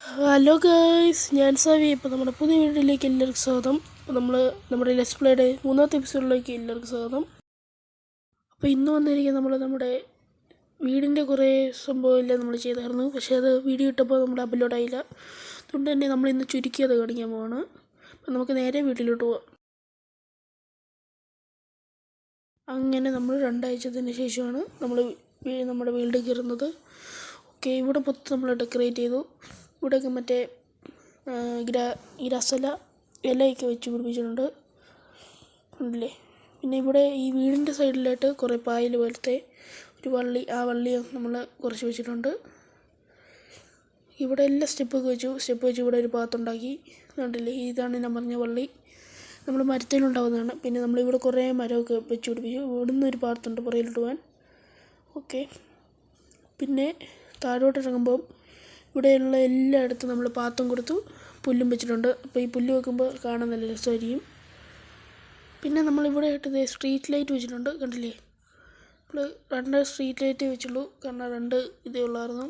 Hello guys, ഞാൻ സവി. ഇപ്പോൾ നമ്മുടെ പുതിയ വീഡിയോയിലേക്ക് എല്ലാവർക്കും സ്വാഗതം. അപ്പോൾ നമ്മുടെ ലെറ്റ്സ് പ്ലേയുടെ മൂന്നാമത്തെ എപ്പിസോഡിലേക്ക് എല്ലാവർക്കും സ്വാഗതം. അപ്പോൾ ഇന്ന് വന്നിരിക്കുന്നത് നമ്മുടെ വീടിൻ്റെ കുറേ സംഭവമെല്ലാം നമ്മൾ ചെയ്തായിരുന്നു. പക്ഷേ അത് വീഡിയോ ഇട്ടപ്പോൾ നമ്മൾ അപ്ലോഡ് ആയില്ല. അതുകൊണ്ട് തന്നെ നമ്മളിന്ന് ചുരുക്കി അത് കാണിക്കാൻ പോവാണ്. അപ്പോൾ നമുക്ക് നേരെ വീട്ടിലോട്ട് പോവാം. അങ്ങനെ നമ്മൾ 2 ആഴ്ചത്തിന് ശേഷമാണ് നമ്മുടെ വീട് കയറുന്നത്. ഓക്കെ, ഇവിടെ മൊത്തം നമ്മൾ ഡെക്കറേറ്റ് ചെയ്തു. ഇവിടെയൊക്കെ മറ്റേ ഗ്രാസല ഇലയൊക്കെ വെച്ച് പിടിപ്പിച്ചിട്ടുണ്ട്, ഉണ്ടല്ലേ. പിന്നെ ഇവിടെ ഈ വീടിൻ്റെ സൈഡിലായിട്ട് കുറേ പായൽ പോലത്തെ ഒരു വള്ളി, ആ വള്ളി നമ്മൾ കുറച്ച് വെച്ചിട്ടുണ്ട്. ഇവിടെ എല്ലാം സ്റ്റെപ്പ് വെച്ച് ഇവിടെ ഒരു പാത്തുണ്ടാക്കി, കണ്ടില്ലേ. ഇതാണ് ഞാൻ പറഞ്ഞ വള്ളി, നമ്മൾ മരത്തിലുണ്ടാവുന്നതാണ്. പിന്നെ നമ്മളിവിടെ കുറേ മരമൊക്കെ വെച്ച് പിടിപ്പിച്ചു. ഇവിടുന്ന് ഒരു പാത്തുണ്ട് പുറയിലോട്ട് പോകാൻ. ഓക്കെ, പിന്നെ താഴോട്ട് ഇറങ്ങുമ്പം ഇവിടെയുള്ള എല്ലായിടത്തും നമ്മൾ പാത്തും കൊടുത്തു, പുല്ലും വെച്ചിട്ടുണ്ട്. അപ്പോൾ ഈ പുല്ല് വെക്കുമ്പോൾ കാണാൻ നല്ല രസമായിരിക്കും. പിന്നെ നമ്മളിവിടെ ആയിട്ട് സ്ട്രീറ്റ് ലൈറ്റ് വെച്ചിട്ടുണ്ട്, കണ്ടില്ലേ. നമ്മൾ 2 സ്ട്രീറ്റ് ലൈറ്റ് വെച്ചുള്ളൂ, കാരണം 2 ഇതേ ഉള്ളായിരുന്നു.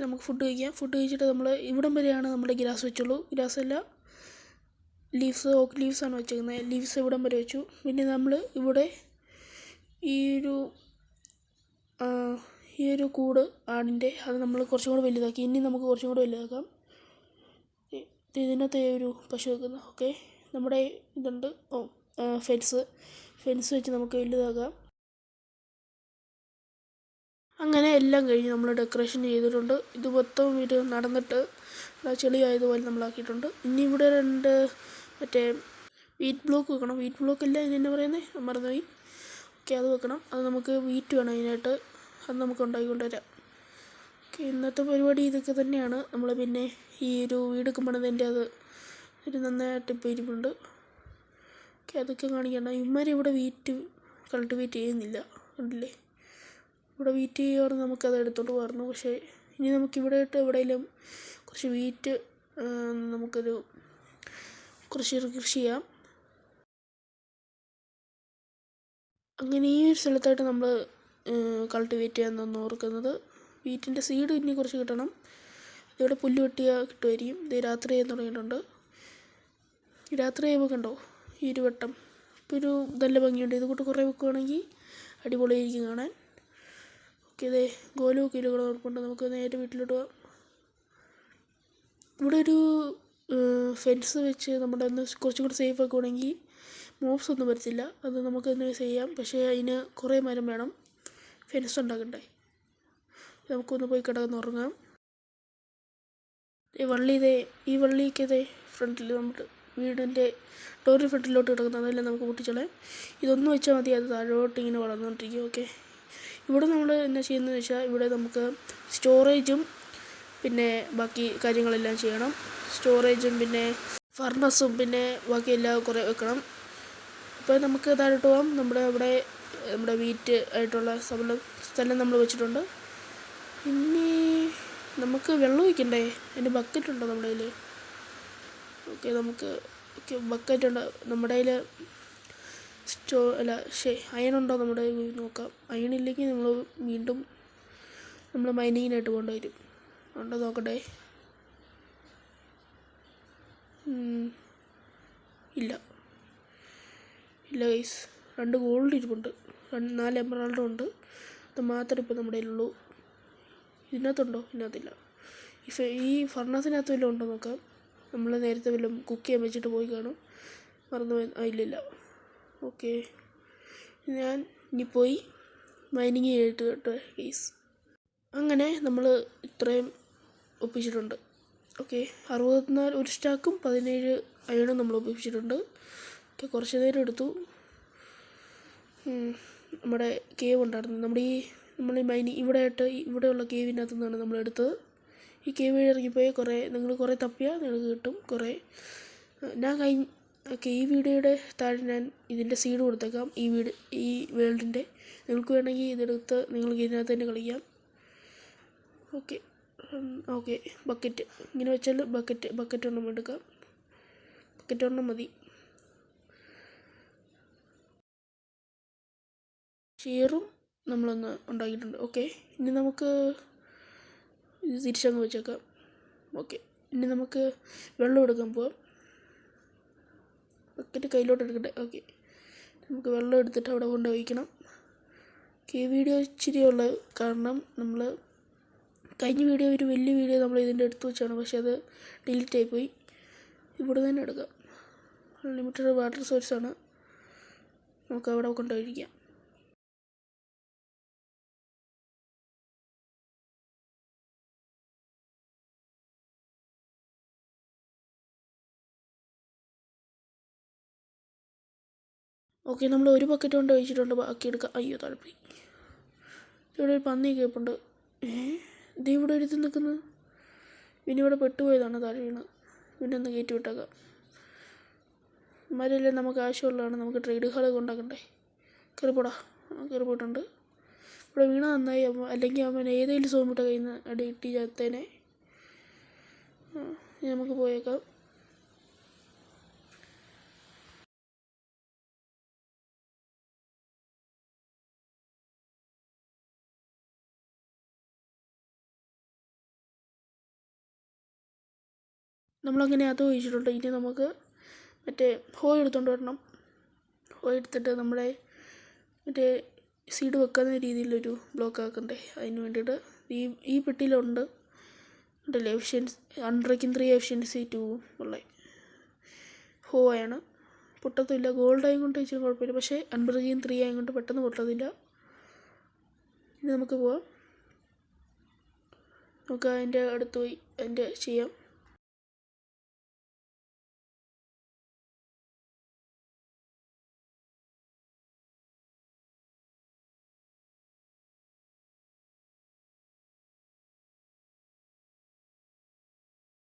നമുക്ക് ഫുഡ് കഴിച്ചിട്ട് നമ്മൾ ഇവിടം വരെയാണ് നമ്മുടെ ഗ്രാസ് വെച്ചുള്ളൂ. ഗ്രാസ് അല്ല, ഓക്ക് ലീവ്സാണ് വെച്ചേക്കുന്നത്. ലീവ്സ് ഇവിടം വരെ വെച്ചു. പിന്നെ നമ്മൾ ഇവിടെ ഈ ഒരു കൂട് ആടിൻ്റെ, അത് നമ്മൾ കുറച്ചും കൂടെ വലുതാക്കി. ഇനി നമുക്ക് കുറച്ചും കൂടെ വലുതാക്കാം. ഇതിനകത്ത് ഒരു പശു വെക്കുന്നു. ഓക്കെ, നമ്മുടെ ഇതുണ്ട് ഫെൻസ് വെച്ച് നമുക്ക് വലുതാക്കാം. അങ്ങനെ എല്ലാം കഴിഞ്ഞ് നമ്മൾ ഡെക്കറേഷൻ ചെയ്തിട്ടുണ്ട്. ഇത് മൊത്തം ഇത് നടന്നിട്ട് ചെളിയായതുപോലെ നമ്മളാക്കിയിട്ടുണ്ട്. ഇനി ഇവിടെ 2 മറ്റേ വീറ്റ് ബ്ലോക്ക് വെക്കണം. വീറ്റ് ബ്ലോക്ക് ഇല്ല, ഇതിനെന്നെ പറയുന്നത് മറന്നുപോയി. ഓക്കെ, അത് വെക്കണം. അത് നമുക്ക് വീറ്റ് വേണം അതിനായിട്ട്. അത് നമുക്ക് ഉണ്ടാക്കിക്കൊണ്ടുവരാം. ഓക്കെ, ഇന്നത്തെ പരിപാടി ഇതൊക്കെ തന്നെയാണ്. നമ്മൾ പിന്നെ ഈ ഒരു വീടൊക്കെ പണിതതിൻ്റെ അത് ഒരു നന്നായിട്ട് ഇപ്പോൾ ഇരിപ്പുണ്ട്. ഓക്കെ, അതൊക്കെ കാണിക്കണം. ഇവന്മാരിവിടെ വീറ്റ് കൾട്ടിവേറ്റ് ചെയ്യുന്നില്ല, കണ്ടില്ലേ. ഇവിടെ വീറ്റ് ചെയ്യുവാറ് നമുക്കത് എടുത്തോണ്ട് പോകാറുണ്ട്. പക്ഷേ ഇനി നമുക്കിവിടെ ഇട്ട് എവിടെയെങ്കിലും കുറച്ച് വീറ്റ് നമുക്കൊരു കുറച്ച് കൃഷി ചെയ്യാം. അങ്ങനെ ഈ ഒരു സ്ഥലത്തായിട്ട് നമ്മൾ കൾട്ടിവേറ്റ് ചെയ്യാമെന്നൊന്ന് ഓർക്കുന്നത്. വീറ്റിൻ്റെ സീഡ് ഇനി കുറച്ച് കിട്ടണം. ഇവിടെ പുല്ല് വെട്ടിയാൽ കിട്ടുമായിരിക്കും. ഇത് രാത്രി ചെയ്യാൻ തുടങ്ങിയിട്ടുണ്ട്. രാത്രി ചെയ്യുമ്പോൾ കണ്ടോ ഈ ഒരു വട്ടം ഇപ്പോൾ ഒരു നല്ല ഭംഗിയുണ്ട്. ഇതുകൂട്ട് കുറേ വെക്കുകയാണെങ്കിൽ അടിപൊളിയായിരിക്കും കാണാൻ. ഓക്കെ, ഇതേ ഗോലുമൊക്കെ ഇവിടെ ഉറപ്പുണ്ട്. നമുക്ക് നേരെ വീട്ടിലോട്ട് പോകാം. ഇവിടെ ഒരു ഫെൻസ് വെച്ച് നമ്മുടെ ഒന്ന് കുറച്ചും കൂടി സേഫ് ആക്കുകയാണെങ്കിൽ മോബ്സ് ഒന്നും വരത്തില്ല. അത് നമുക്ക് തന്നെ ചെയ്യാം. പക്ഷേ അതിന് കുറേ മരം വേണം, ഫെൻസ് ഉണ്ടാക്കണ്ടേ. നമുക്കൊന്ന് പോയി കിടന്നുറങ്ങാം. ഈ വള്ളിയൊക്കെ ഫ്രണ്ടിൽ നമ്മുടെ വീടിൻ്റെ ഡോറിൻ്റെ ഫ്രണ്ടിലോട്ട് കിടക്കുന്നത്, അതെല്ലാം നമുക്ക് പൊട്ടിച്ചോളാം. ഇതൊന്നും വെച്ചാൽ മതി, അത് താഴോട്ട് ഇങ്ങനെ വളർന്നുകൊണ്ടിരിക്കും. ഓക്കെ, ഇവിടെ നമ്മൾ എന്നാ ചെയ്യുന്നതെന്ന് വെച്ചാൽ ഇവിടെ നമുക്ക് സ്റ്റോറേജും പിന്നെ ബാക്കി കാര്യങ്ങളെല്ലാം ചെയ്യണം. സ്റ്റോറേജും പിന്നെ ഫർണസും പിന്നെ ബാക്കിയെല്ലാം കുറേ വെക്കണം. അപ്പോൾ നമുക്ക് താഴോട്ട് പോകാം. നമ്മുടെ വീറ്റ് ആയിട്ടുള്ള സ്ഥലം നമ്മൾ വെച്ചിട്ടുണ്ട്. ഇനി നമുക്ക് വെള്ളം ഒഴിക്കണ്ടേ, അതിന് ബക്കറ്റ് ഉണ്ടോ നമ്മുടെ കയ്യിൽ? ഓക്കെ, ബക്കറ്റ് ഉണ്ട് നമ്മുടെ കയ്യിൽ. അയണുണ്ടോ നമ്മുടെ കയ്യിൽ നോക്കാം. അയണില്ലെങ്കിൽ നമ്മൾ വീണ്ടും മൈനിങ്ങിനായിട്ട് പോകേണ്ടി വരും. ഉണ്ടോ നോക്കട്ടെ. ഇല്ല ഗൈസ്, 2 ഗോൾഡ് ഇരിപ്പുണ്ട്, 4 എമറാൾഡും ഉണ്ട്. അത് മാത്രമേ ഇപ്പോൾ നമ്മുടെ കയ്യിലുള്ളൂ. ഇതിനകത്തുണ്ടോ? ഇതിനകത്തില്ല. ഈ ഫർണസിനകത്ത് വല്ലതും ഉണ്ടോ നോക്കാം. നമ്മൾ നേരത്തെ വല്ലതും കുക്ക് ചെയ്യാൻ വെച്ചിട്ട് പോയി കാണും, മറന്നുപോയി. ഇല്ലില്ല. ഓക്കെ, ഞാൻ ഇനി പോയി മൈനിങ് ചെയ്തിട്ട് കേട്ടോ ഗൈസ്. അങ്ങനെ നമ്മൾ ഇത്രയും ഒപ്പിച്ചിട്ടുണ്ട്. ഓക്കെ, 64 ഒരു സ്റ്റാക്കും 17 അയണും നമ്മൾ ഒപ്പിച്ചിട്ടുണ്ട്. ഓക്കെ, കുറച്ച് നേരം എടുത്തു. നമ്മുടെ കേവ് ഉണ്ടായിരുന്നു, നമ്മൾ ഈ ഇവിടെയുള്ള കേവിനകത്തു നിന്നാണ് നമ്മളെടുത്തത്. ഈ കേവ് ഇറങ്ങിപ്പോയി നിങ്ങൾ കുറേ തപ്പിയാൽ നിങ്ങൾക്ക് കിട്ടും കുറേ. ഈ വീഡിയോയുടെ താഴെ ഞാൻ ഇതിൻ്റെ സീഡ് കൊടുത്തേക്കാം, ഈ വേൾഡിൻ്റെ. നിങ്ങൾക്ക് വേണമെങ്കിൽ ഇതെടുത്ത് നിങ്ങൾക്ക് ഇതിനകത്ത് തന്നെ കളിക്കാം. ഓക്കെ, ബക്കറ്റ് ഇങ്ങനെ വെച്ചാൽ ബക്കറ്റ് ഒരെണ്ണം എടുക്കാം. ബക്കറ്റ് ഒരെണ്ണം മതി. ചെയറും നമ്മളൊന്ന് ഉണ്ടാക്കിയിട്ടുണ്ട്. ഓക്കെ, ഇനി നമുക്ക് ഇത് തിരിച്ചങ്ങ് വെച്ചേക്കാം. ഓക്കെ, ഇനി നമുക്ക് വെള്ളം എടുക്കാൻ പോവാം. ബക്കറ്റ് കയ്യിലോട്ട് എടുക്കട്ടെ. ഓക്കെ, നമുക്ക് വെള്ളം എടുത്തിട്ട് അവിടെ കൊണ്ട് ഒഴിക്കണം. ഈ വീഡിയോ ഇച്ചിരിയുള്ള കാരണം നമ്മൾ കഴിഞ്ഞ വീഡിയോ ഒരു വലിയ വീഡിയോ നമ്മൾ ഇതിൻ്റെ എടുത്ത് വെച്ചാണ്, പക്ഷെ അത് ഡിലീറ്റ് ആയിപ്പോയി. ഇവിടെ തന്നെ എടുക്കാം. അൺലിമിറ്റഡ് വാട്ടർ സോഴ്സാണ്, നമുക്ക് അവിടെ കൊണ്ടുപോയിരിക്കാം. ഓക്കെ, നമ്മൾ ഒരു ബക്കറ്റ് കൊണ്ട് ഒഴിച്ചിട്ടുണ്ട്, ബാക്കി എടുക്കാം. അയ്യോ, തണുപ്പി. ഇവിടെ ഒരു പന്നി കേൾപ്പുണ്ട്. ഇത് ഇവിടെ ഒരു ഇത് നിൽക്കുന്നത്. പിന്നെ ഇവിടെ പെട്ടുപോയതാണ്, താഴെ വീണ്. പിന്നെ ഒന്ന് കയറ്റി വിട്ടേക്കാം. മരല്ലേ നമുക്ക് ആവശ്യമുള്ളതാണ്. നമുക്ക് ട്രേഡ് ഹാളൊക്കെ ഉണ്ടാക്കണ്ടേ. കയറിപ്പോടാ. കയറിപ്പോയിട്ടുണ്ട്. ഇവിടെ വീണ നന്നായി, അല്ലെങ്കിൽ അവൻ ഏതെങ്കിലും സോമിട്ട കയ്യിൽ നിന്ന് അടി കിട്ടി ചത്തേനെ. നമുക്ക് പോയേക്കാം. നമ്മളങ്ങനെ അത് ഒഴിച്ചിട്ടുണ്ട്. ഇനി നമുക്ക് മറ്റേ ഹോ എടുത്തുകൊണ്ട് വരണം. ഹോ എടുത്തിട്ട് നമ്മുടെ മറ്റേ സീഡ് വെക്കുന്ന രീതിയിലൊരു ബ്ലോക്ക് ആക്കണ്ടേ. അതിന് വേണ്ടിയിട്ട് ഈ പെട്ടിയിലുണ്ട് ഉണ്ടല്ലേ, എഫിഷ്യൻസി 3 എഫിഷ്യൻസി 2 ഉള്ള ഹോ ആണ്. പൊട്ടത്തില്ല. ഗോൾഡായും കൊണ്ട് ഇച്ചിരി കുഴപ്പമില്ല, പക്ഷേ 3 ആയും കൊണ്ട് പെട്ടെന്ന് പൊട്ടത്തില്ല. ഇനി നമുക്ക് പോവാം. നമുക്ക് അതിൻ്റെ അടുത്ത് പോയി അതിൻ്റെ ചെയ്യാം.